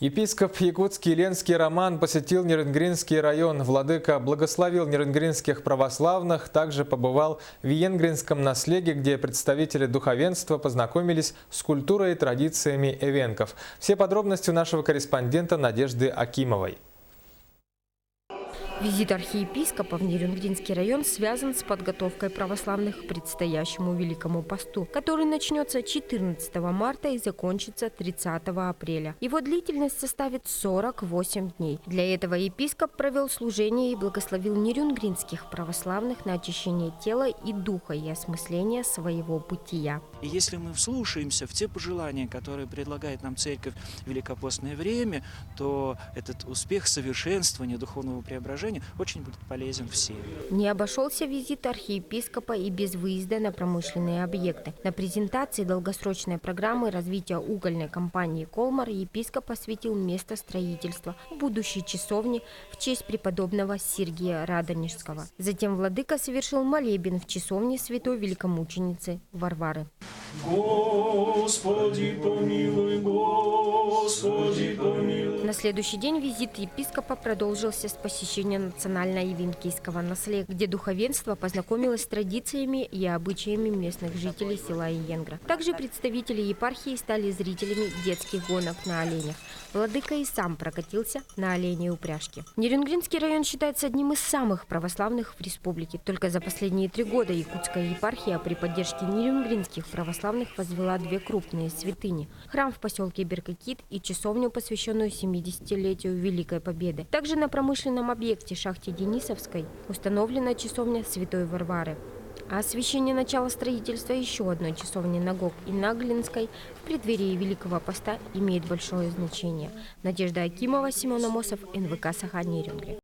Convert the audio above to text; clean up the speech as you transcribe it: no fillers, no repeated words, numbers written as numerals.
Епископ якутский Ленский Роман посетил Нерюнгринский район. Владыка благословил нерюнгринских православных, также побывал в Енгринском наследии, где представители духовенства познакомились с культурой и традициями эвенков. Все подробности у нашего корреспондента Надежды Акимовой. Визит архиепископа в Нерюнгринский район связан с подготовкой православных к предстоящему Великому посту, который начнется 14 марта и закончится 30 апреля. Его длительность составит 48 дней. Для этого епископ провел служение и благословил нерюнгринских православных на очищение тела и духа и осмысление своего бытия. И если мы вслушаемся в те пожелания, которые предлагает нам Церковь в великопостное время, то этот успех совершенствования духовного преображения очень будет полезен всем. Не обошелся визит архиепископа и без выезда на промышленные объекты. На презентации долгосрочной программы развития угольной компании «Колмар» епископ осветил место строительства будущей часовни в честь преподобного Сергия Радонежского. Затем владыка совершил молебен в часовне святой великомученицы Варвары. Господи помилуй, Господи помилуй. На следующий день визит епископа продолжился с посещения национально-эвенкийского наследия, где духовенство познакомилось с традициями и обычаями местных жителей села Иенгра. Также представители епархии стали зрителями детских гонок на оленях. Владыка и сам прокатился на оленей упряжке. Нерюнгринский район считается одним из самых православных в республике. Только за последние 3 года якутская епархия при поддержке нерюнгринских православных возвела 2 крупные святыни – храм в поселке Беркакит и часовню, посвященную 70-летию Великой Победы. Также на промышленном объекте шахте Денисовской установлена часовня Святой Варвары. А освящение начала строительства еще одной часовни на Гог и Наглинской в преддверии Великого Поста имеет большое значение. Надежда Акимова, Семен Амосов, НВК Саха, Нерюнгри.